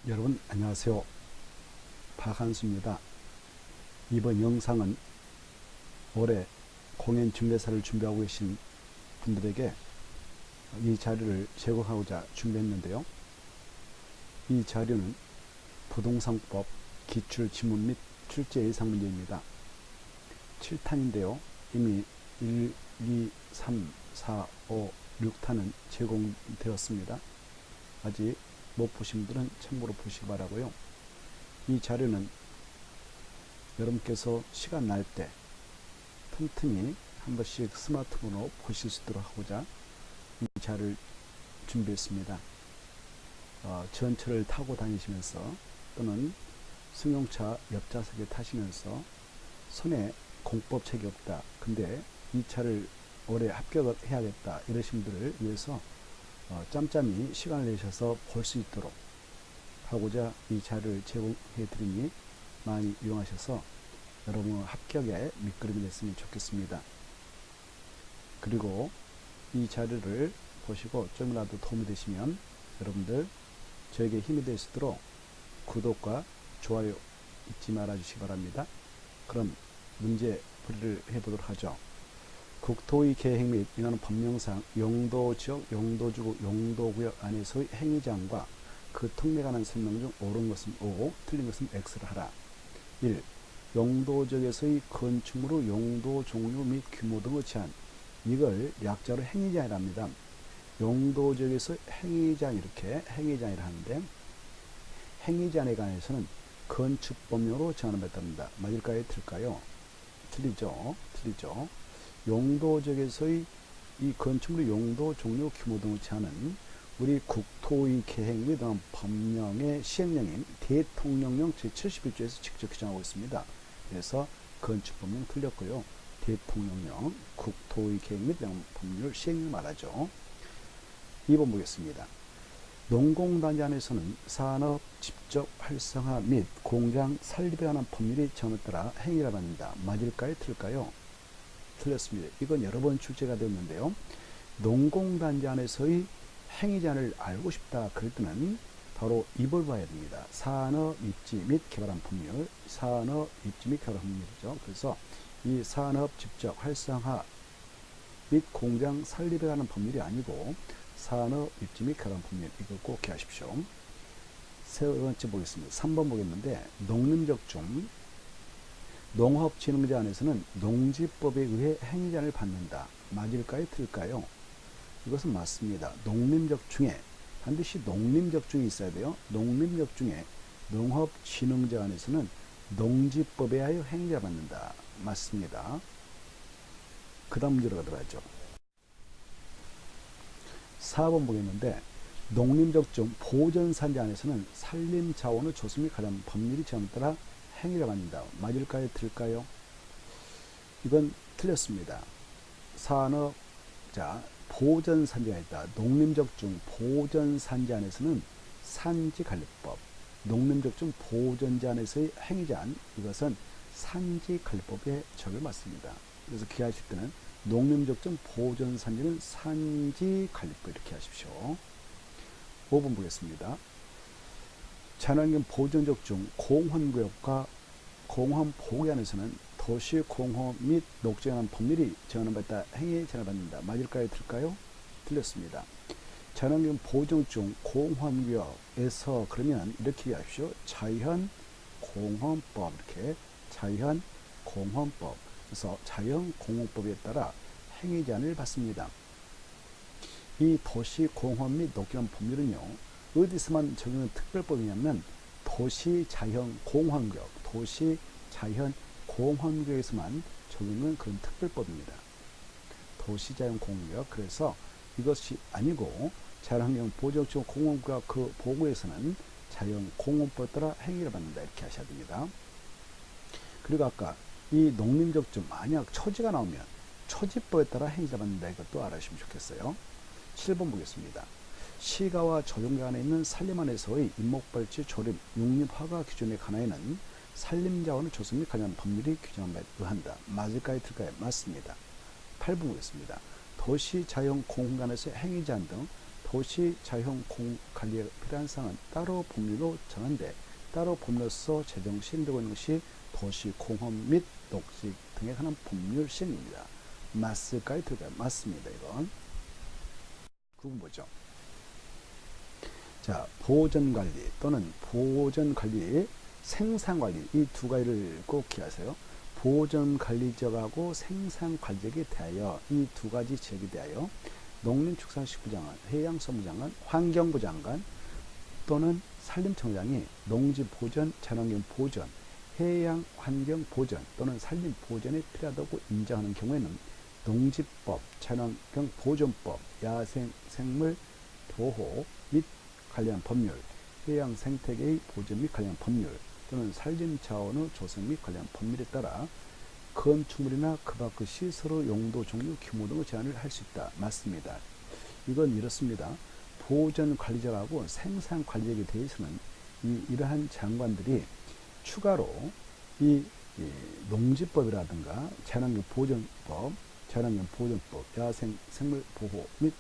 여러분 안녕하세요. 박한수입니다. 이번 영상은 올해 공연 준비사를 준비하고 계신 분들에게 이 자료를 제공하고자 준비했는데요. 이 자료는 부동산법 기출지문 및 출제 예상 문제입니다. 7탄인데요. 이미 1, 2, 3, 4, 5, 6탄은 제공되었습니다. 아직 못 보신 분들은 참고로 보시기 바라고요. 이 자료는 여러분께서 시간 날 때 틈틈이 한 번씩 스마트폰으로 보실 수 있도록 하고자 이 자료를 준비했습니다. 전철을 타고 다니시면서 또는 승용차 옆좌석에 타시면서 손에 공법책이 없다. 근데 이 차를 올해 합격을 해야겠다. 이러신 분들을 위해서 짬짬이 시간을 내셔서 볼 수 있도록 하고자 이 자료를 제공해 드리니 많이 이용하셔서 여러분 합격에 밑거름이 됐으면 좋겠습니다. 그리고 이 자료를 보시고 좀이라도 도움이 되시면 여러분들 저에게 힘이 될 수 있도록 구독과 좋아요 잊지 말아 주시기 바랍니다. 그럼 문제 풀이를 해보도록 하죠. 국토의 계획 및 인하는 법령상 용도지역, 용도지구, 용도구역 안에서의 행위자항과 그 특례에 관한 설명 중 옳은 것은 O, 틀린 것은 X를 하라. 1. 용도지역에서의 건축물의 용도, 종류 및 규모 등의 제한. 이걸 약자로 행위자이라 합니다. 용도지역에서 행위자항 이렇게 행위자이라 하는데 행위자항에 관해서는 건축법령으로 정하는 바에 따릅니다. 맞을까요? 틀릴까요? 틀리죠. 틀리죠. 용도지역에서의 이 건축물의 용도, 종류, 규모 등의 제한은 우리 국토의 계획 및 법령의 시행령인 대통령령 제71조에서 직접 규정하고 있습니다. 그래서 건축법령 틀렸고요. 대통령령, 국토의 계획 및 법률 시행령 말하죠. 2번 보겠습니다. 농공단지 안에서는 산업 직접 활성화 및 공장 설립에 관한 법률이 정에 따라 행위를 합니다. 맞을까요? 틀릴까요? 틀렸습니다. 이건 여러 번 출제가 되었는데요. 농공단지 안에서의 행위자를 알고 싶다 그럴 때는 바로 이걸 봐야 됩니다. 산업 입지 및 개발한 법률, 산업 입지 및 개발한 법률이죠. 그래서 이 산업 직접 활성화 및 공장 설립에 관한 법률이 아니고 산업 입지 및 개발한 법률, 이걸 꼭 기억하십시오. 세 번째 보겠습니다. 3번 보겠는데 농림적 중 농업진흥제 안에서는 농지법에 의해 행위자를 받는다. 맞을까요? 틀릴까요? 이것은 맞습니다. 농림적 중에 반드시 농림적 중에 있어야 돼요. 농림적 중에 농업진흥제 안에서는 농지법에 의하여 행위자 받는다. 맞습니다. 그 다음 문제로 가도록 하죠. 4번 보겠는데 농림적 중 보전산지 안에서는 산림자원의 조성 및 관련 법률이 정에 따라 행위를 받는다. 맞을까요? 틀릴까요? 이건 틀렸습니다. 산업, 자, 보전산지가 있다. 농림적 중 보전산지 안에서는 산지관리법, 농림적 중 보전지 안에서의 행위자한 이것은 산지관리법에 적용받습니다. 그래서 기하실 때는 농림적 중 보전산지는 산지관리법 이렇게 하십시오. 5번 보겠습니다. 자연환경 보전적 중 공헌구역과 공헌보호구 안에서는 도시공헌 및 녹지에 관한 법률이 정하는 바에 따라 행위에 제한을 받는다. 맞을까요? 틀릴까요? 틀렸습니다. 자연환경 보전 중 공헌구역에서 그러면 이렇게 하십시오. 자연공헌법 이렇게 자연공헌법 그래서 자연공헌법에 따라 행위 제한을 받습니다. 이 도시공헌 및 녹지에 관한 법률은요. 어디서만 적용하는 특별법이냐면 도시자연공헌구역, 도시자연공헌구역에서만 적용하는 그런 특별법입니다. 도시자연공헌구역. 그래서 이것이 아니고 자연환경 보전적 공헌구역 그 보고에서는 자연공헌법에 따라 행위를 받는다. 이렇게 하셔야 됩니다. 그리고 아까 이 농림적 중 만약 초지가 나오면 초지법에 따라 행위를 받는다. 이것도 알아주시면 좋겠어요. 7번 보겠습니다. 시가와 조정가 안에 있는 산림안에서의 인목발치, 조립, 육립허가 기준에 관하여는 산림자원의 조성 및 관련 법률이 규정한 바에 의한다. 맞을까요? 틀릴까요? 맞습니다. 8번 보겠습니다. 도시자연공헌관에서 행위제한 등 도시 자연 관리에 필요한 사항은 따로 법률로 정한데 따로 법률로서 제정 시행되고 있는 것이 도시공업 및 녹지 등에 관한 법률 시행입니다. 맞을까요? 틀릴까요? 맞습니다. 이건. 9번 보죠. 자, 보전관리 또는 보전관리, 생산관리 이 두 가지를 꼭 기하세요. 보전관리지역하고 생산관리지역에 대하여 이 두 가지 지역에 대하여 농림축산식부 장관, 해양수산부 장관, 환경부 장관 또는 산림청장이 농지보전, 자연환경보전, 해양환경보전 또는 산림보전에 필요하다고 인정하는 경우에는 농지법, 자연환경보전법, 야생생물보호 및 관련 법률, 해양생태계의 보전 및 관련 법률 또는 산림자원의 조성 및 관련 법률에 따라 건축물이나 그 밖의 시설의 용도, 종류, 규모 등의 제한을 할 수 있다. 맞습니다. 이건 이렇습니다. 보전관리자하고 생산관리자에 대해서는 이러한 장관들이 추가로 이 농지법이라든가 자연환경보전법, 자연환경보전법, 야생생물보호 및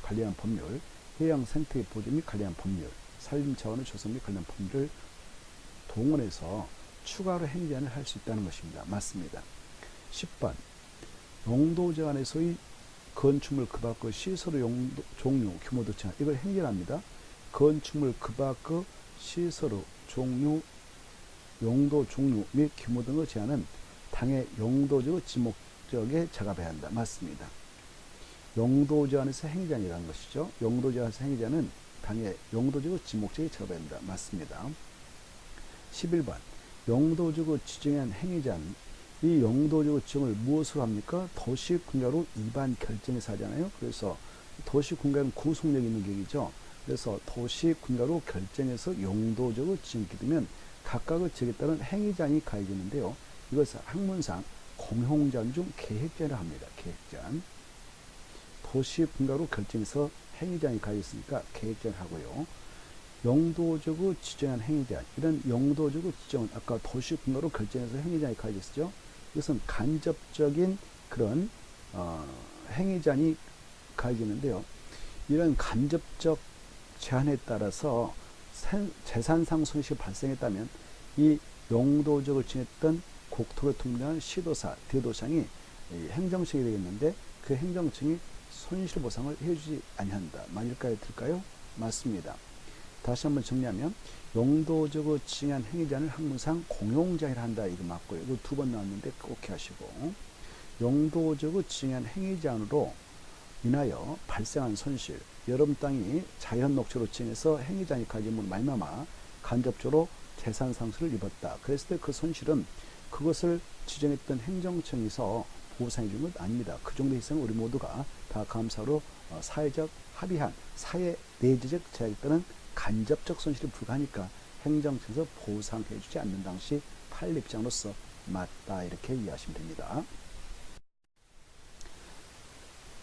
관련 법률, 해양생태계 보전 및 관련 법률, 산림자원의 조성 및 관련 법률을 동원해서 추가로 행제안을 할 수 있다는 것입니다. 맞습니다. 10번 용도제 안에서의 건축물 그 밖의 시설의 용도, 종류, 규모 등 제한 이걸 행제합니다. 건축물 그 밖의 시설의 종류, 용도, 종류 및 규모 등의 제한은 당의 용도적 지목적에 적합해야 한다. 맞습니다. 용도 제한에서 행제안이라는 것이죠. 용도 제한에서 행제안은 당의 용도적 지목적에 적합해야 한다. 맞습니다. 11번 용도적 지정한 행위자는 이 용도적 지정을 무엇으로 합니까? 도시군가로 일반 결정에서 하잖아요. 그래서 도시군가는 구속력 있는 격이죠. 그래서 도시군가로 결정해서 용도적으로 지정하게 되면 각각의 지역에 따른 행위자안이 가해지는데요. 이것은 학문상 공용제한 중 계획제안을 합니다. 계획제안. 도시군가로 결정해서 행위제안이 가해졌으니까 계획제안을 하고요. 용도적으로 지정한 행위제한, 이런 용도적으로 지정은 아까 도시군가로 결정해서 행위제한이 가해졌죠. 이것은 간접적인 그런 행위제한이 가해지는데요. 이런 간접적 제한에 따라서 재산상 손실이 발생했다면 이 용도적으로 지정했던 국토교통부나 시도사, 대도시장이 행정청이 되겠는데 그 행정청이 손실보상을 해주지 아니한다. 맞을까요? 틀까요? 맞습니다. 다시 한번 정리하면 용도적으로 지정한 행위자는 학문상 공용자해를 한다. 이거 맞고요. 이거 두 번 나왔는데 꼭 기하시고 용도적으로 지정한 행위자안으로 인하여 발생한 손실, 여러분 땅이 자연 녹지로 지정해서 행위자안이 가지면 말미암아 간접적으로 재산 상실을 입었다. 그랬을 때 그 손실은 그것을 지정했던 행정청에서 보상해 준 것 아닙니다. 그 정도 이상은 우리 모두가 다 감사로 사회적 합의한 사회 내재적 제약에 따른 간접적 손실이 불가하니까 행정청에서 보상해 주지 않는 당시 판례 입장으로서 맞다. 이렇게 이해하시면 됩니다.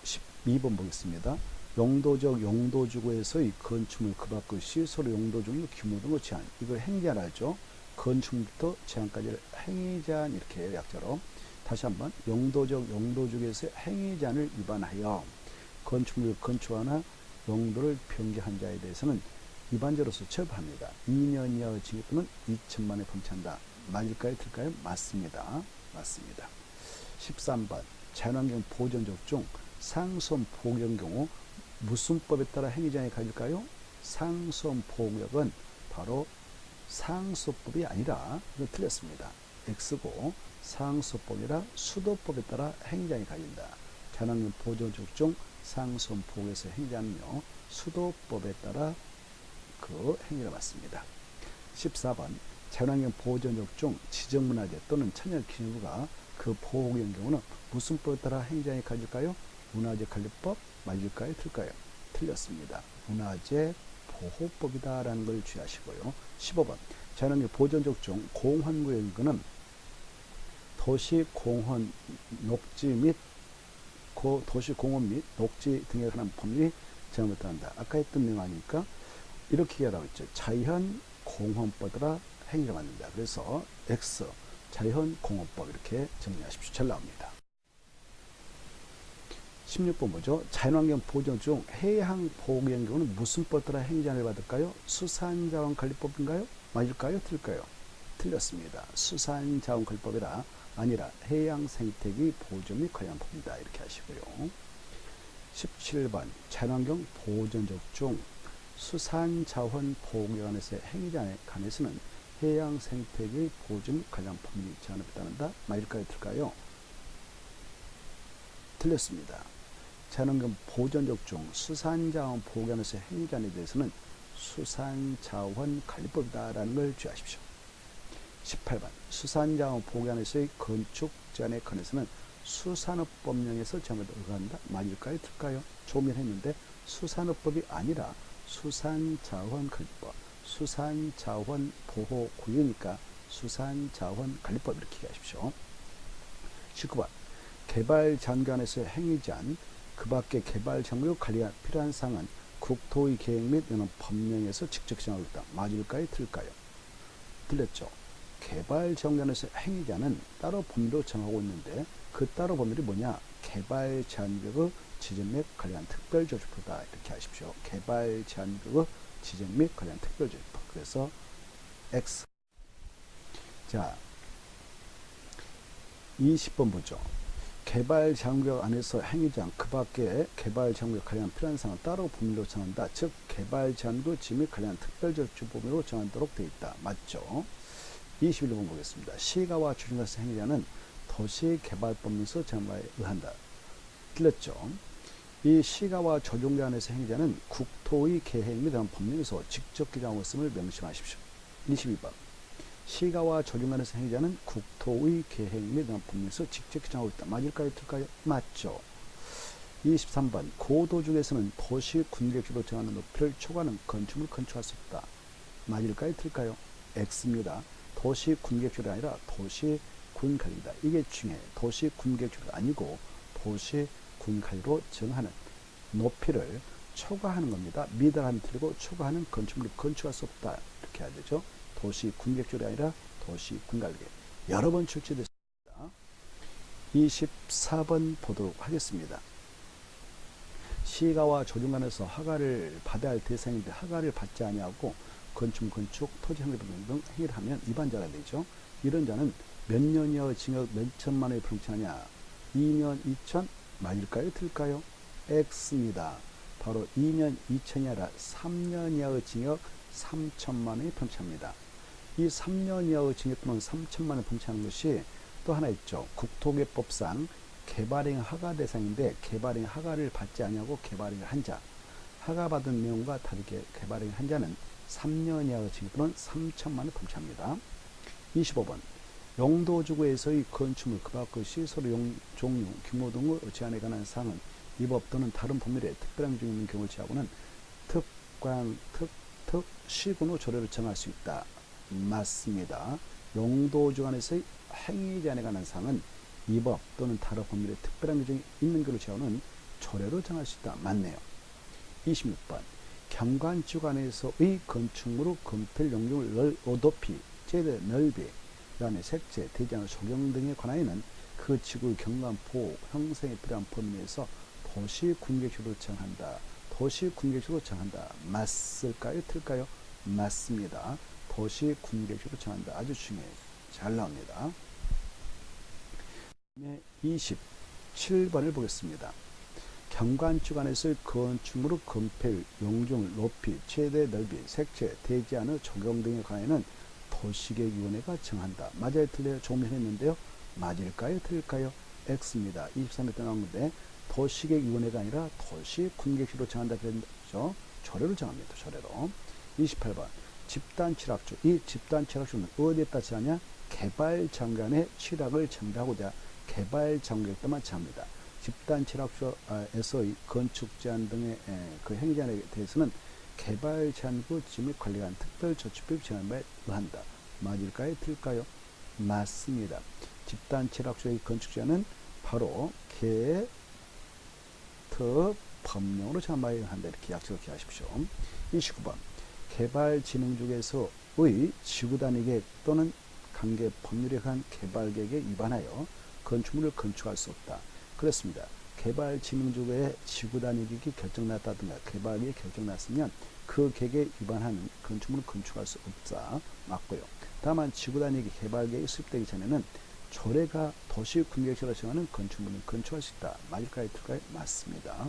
12번 보겠습니다. 용도적 용도주구에서의 건축물 그 밖의 시설 용도 종류 규모 등의 제한, 이걸 행제안 하죠. 건축물부터 제한까지를 행위제한 이렇게 해요. 약자로. 다시 한번 용도적 용도주구에서의 행위제한을 위반하여 건축물 건축하나 용도를 변경한 자에 대해서는 위반자로서 처벌합니다. 2년 이하의 징역 또는 2천만 원에 범죄한다. 맞을까요? 틀까요? 맞습니다. 맞습니다. 13번 자연환경 보전적 중 상수원 보호구역의 경우 무슨 법에 따라 행위제한이 가질까요? 상수원 보호구역은 바로 상수법이 아니라 이거 틀렸습니다. X고 상수법이라 수도법에 따라 행위제한이 가진다. 자연환경 보전적 중 상수원 보호구역에서 행위제한은요 수도법에 따라 그 행위를 맞습니다. 14번 자연환경 보전적 중 지정문화재 또는 천연기념물가 그 보호구역의 경우는 무슨 법에 따라 행위제한이 가질까요? 문화재관리법 맞을까요? 틀까요? 틀렸습니다. 문화재 보호법이다 라는 걸 주의하시고요. 15번 자연환경 보전적 중 공원구역의 경우는 도시공원 녹지 및 도시공원 및 녹지 등에 관한 법률이 제한을 한다. 아까 했던 내용 아닙니까? 이렇게 얘기하라고 했죠. 자연공원법이라 행위를 만든다. 그래서 X 자연공원법 이렇게 정리하십시오. 잘 나옵니다. 16번 뭐죠? 자연환경 보존 중 해양 보호구역의 경우는 무슨 법 따라 행정을 받을까요? 수산자원관리법인가요? 맞을까요? 틀릴까요? 틀렸습니다. 수산자원관리법이라 아니라 해양생태계 보존 및 관련 법입니다. 이렇게 하시고요. 17번 자연환경 보존적 중 수산자원 보호구역에서의 행위자에 관해서는 해양생태계 보존 및 관련 법률이 제한을 따른다. 맞을까요? 틀릴까요? 틀렸습니다. 자연환경 보존적 중 수산자원 보호구역에서의 행위자에 대해서는 수산자원관리법이다라는 걸 주의하십시오. 18번 수산자원 보호구역에서의 건축 제한에 관해서는 수산업법령에서 제한을 의거한다. 맞을까요? 틀릴까요? 조명했는데 수산업법이 아니라 수산자원관리법, 수산자원보호구역이니까 수산자원관리법 이렇게 하십시오. 19번 개발장관에서의 행위자는 그 밖의 개발장관 관리가 필요한 사항은 국토의 계획 및 이런 법령에서 직접 정하고 있다. 맞을까요? 틀릴까요? 틀렸죠. 개발장관에서 행위자는 따로 법률로 정하고 있는데 그 따로 법률이 뭐냐? 개발제한구역의 지정 및 관련 특별조치법이다. 이렇게 하십시오. 개발제한구역의 지정 및 관련 특별조치법. 그래서 X. 자, 20번 보죠. 개발장구역 안에서 행위장 그 밖에 개발장구역 관련 필요한 사항은 따로 법률로 정한다. 즉 개발제한구역 지정 및 관련 특별조치법으로 정하도록 되어 있다. 맞죠? 21번 보겠습니다. 시가와 조정가에서 행위자는 도시개발법에서 정하에 의한다. 틀렸죠? 이 시가와 조정관에서 행위자는 국토의 계획 및 법령에서 직접 규정하고 있음을 명심하십시오. 22번 시가와 조정관에서 행위자는 국토의 계획 및 법령에서 직접 규정하고 있다. 맞을까요? 틀릴까요? 맞죠? 23번 고도중에서는 도시 군계획으로 정하는 높이를 초과하는 건축물을 건축할 수 없다. 맞을까요? 틀릴까요? X입니다. 도시 군계획이 아니라 도시 군관리다. 이게 중요해요. 도시 군계획이 아니고 도시 군관리로 정하는 높이를 초과하는 겁니다. 미달하면 틀리고 초과하는 건축물을 건축할 수 없다. 이렇게 해야 되죠. 도시 군계획이 아니라 도시 군관리. 여러 번 출제됐습니다. 24번 보도록 하겠습니다. 시가와 조정관에서 허가를 받아야 할 대상인데 허가를 받지 아니하고 건축, 토지 행위 등 행위를 하면 위반자가 되죠. 이런 자는 몇 년 이하의 징역 몇 천만 원에 평가하냐? 2년 2천 맞을까요? 틀릴까요? X입니다. 바로 2년 2천이 아니라 3년 이하의 징역 3천만 원에 평가합니다. 이 3년 이하의 징역 또는 3천만 원에 평가하는 것이 또 하나 있죠. 국토개법상 개발행 허가 대상인데 개발행 허가를 받지 아니하고 개발행을 한 자, 허가받은 내용과 다르게 개발행 한 자는 3년 이하의 징역 또는 3천만 원을 범죄합니다. 25번 용도주구에서의 건축물 그 밖의 시설 종류, 규모 등의 제한에 관한 사항은 이 법 또는 다른 법률에 특별한 규정이 있는 경우를 제하고는 시군의 조례를 정할 수 있다. 맞습니다. 용도주간에서의 행위 제한에 관한 사항은 이 법 또는 다른 법률에 특별한 규정이 있는 경우를 제하고는 조례로 정할 수 있다. 맞네요. 26번 경관주간에서의 건축물의 건폐 용적을 높이, 최대 넓이, 그 다음에 색채, 대지하는 조경 등에 관하여는 그 지구의 경관 보호, 형성에 필요한 범위 내에서 도시 군계획으로 정한다. 도시 군계획으로 정한다. 맞을까요? 틀릴까요? 맞습니다. 도시 군계획으로 정한다. 아주 중요해요. 잘 나옵니다. 27번을 보겠습니다. 경관주간에서의 건축물의 건폐율, 용적률, 높이, 최대 넓이, 색채, 대지하는 조경 등에 관하여는 도시계획위원회가 정한다. 맞아요? 틀려요? 조금 했는데요. 맞을까요? 틀릴까요? X입니다. 23회 때 나온 건데 도시계획위원회가 아니라 도시군계획으로 정한다. 그랬죠? 조례로 정합니다. 조례로. 28번 집단 취락주. 이 집단 취락주는 어디에 따라 정하냐? 개발장관의 취락을 정하고자 개발장관에만 정합니다. 집단 취락주에서의 건축 제한 등의 그 행위제한에 대해서는 개발 제한구 지정 및 관리관 특별조치법 제한에 의한다. 맞을까요? 틀릴까요? 맞습니다. 집단 취락주의 건축 제한은 바로 법령으로 정한에 의한다. 이렇게 약속을 기하십시오. 29번 개발진흥주에서의 지구단위 계획 또는 관계 법률에 관한 개발계획에 위반하여 건축물을 건축할 수 없다. 그렇습니다. 개발진흥주의 지구단위 계획이 결정났다든가 개발계획이 결정났으면 그 계획에 위반하는 건축물은 건축할 수 없다. 맞고요. 다만 지구단위 개발계획이 수립되기 전에는 조례가 도시군계획서로 정하는 건축물은 건축할 수 있다. 맞을까요? 틀릴까요? 맞습니다.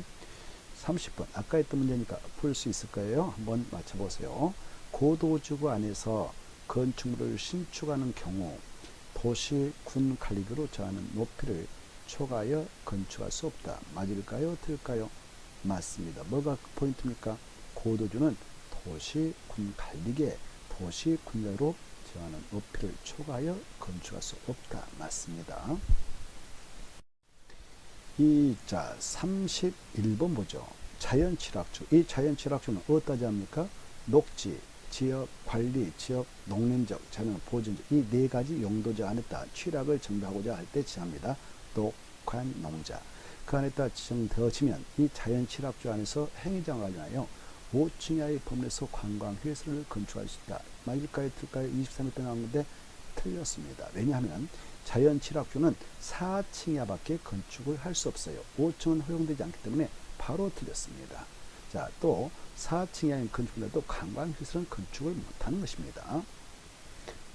30번 아까 했던 문제니까 풀 수 있을 거예요. 한번 맞춰보세요. 고도지구 안에서 건축물을 신축하는 경우 도시 군 관리비로 정하는 높이를 초과하여 건축할 수 없다. 맞을까요? 틀릴까요? 맞습니다. 뭐가 포인트입니까? 고도주는 도시 군 관리계 도시 군가로 정하는 높이를 초과하여 건축할 수 없다. 맞습니다. 자, 31번 보죠. 자연취락주. 이 자연취락주는 어디다 정합니까? 녹지, 지역 관리, 지역 농림적, 자연 보존적 이 네 가지 용도지 안에다 취락을 정비하고자 할 때 정합니다. 녹환 농자. 그 안에다 정되어지면 이 자연취락주 안에서 행위장을 관련하여 5층 이하의 범위에서 관광회수를 건축할 수 있다. 맞을까요? 틀릴까요? 23일 때 나온 건데 틀렸습니다. 왜냐하면 자연취락주는 4층 이하밖에 건축을 할 수 없어요. 5층은 허용되지 않기 때문에 바로 틀렸습니다. 자, 또 4층 이하의 건축물에도 관광시설은 건축을 못하는 것입니다.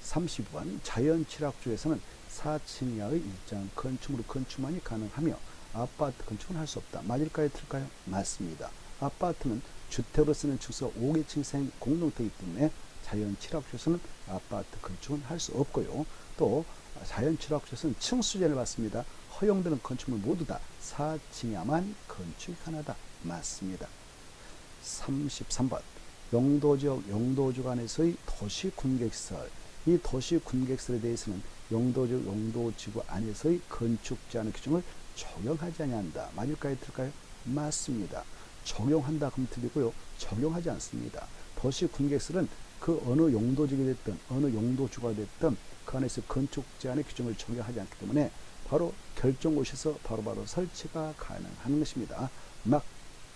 30번 자연취락주에서는 4층 이하의 일정 건축물의 건축만이 가능하며 아파트 건축은 할 수 없다. 맞을까요? 틀릴까요? 맞습니다. 아파트는 주택으로 쓰는 축소 5계층생 공동택이기 때문에 자연취락주에서는 아파트 건축은 할 수 없고요. 또 자연취락주에서는 층수제를 받습니다. 허용되는 건축물 모두 다 4층 이하만 건축이 가능하다. 맞습니다. 33번 용도지역 용도주 간에서의 도시군객시설 이 도시군객시설에 대해서는 용도지역 용도지구 안에서의 건축 제한의 규정을 적용하지 아니한다. 맞을까요? 틀릴까요? 맞습니다. 적용한다 그럼 틀리고요. 적용하지 않습니다. 도시군객시설은 그 어느 용도지가 됐든 어느 용도주가 됐든 그 안에서 건축 제한의 규정을 적용하지 않기 때문에 바로 결정고시에서 바로바로 설치가 가능한 것입니다. 막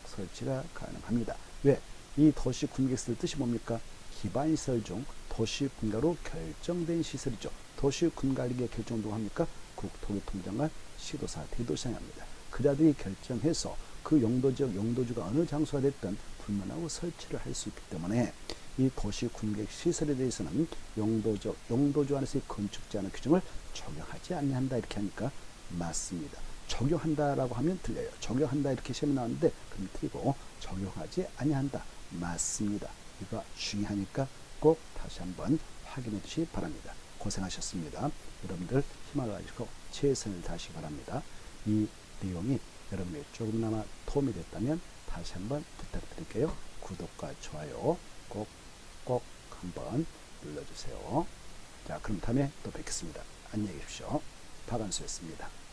설치가 가능합니다. 왜? 이 도시군객시설 뜻이 뭡니까? 기반시설 중 도시군가로 결정된 시설이죠. 도시군관리계 결정 누가 합니까? 국토교통부장관, 시도사, 대도시장이 합니다. 그자들이 결정해서 그 용도지역, 용도주가 어느 장소가 됐든 불문하고 설치를 할 수 있기 때문에 이 도시군객시설에 대해서는 용도적, 용도주 안에서의 건축 제한의 규정을 적용하지 아니한다 이렇게 하니까 맞습니다. 적용한다라고 하면 틀려요. 적용한다 이렇게 시험이 나왔는데 그럼 틀리고 적용하지 아니한다. 맞습니다. 이거 중요하니까 꼭 다시 한번 확인해 주시기 바랍니다. 고생하셨습니다. 여러분들 힘을 가지고 최선을 다하시기 바랍니다. 이 내용이 여러분에게 조금나마 도움이 됐다면 다시 한번 부탁드릴게요. 구독과 좋아요 꼭 한번 눌러주세요. 자, 그럼 다음에 또 뵙겠습니다. 안녕히 계십시오. 박한수였습니다.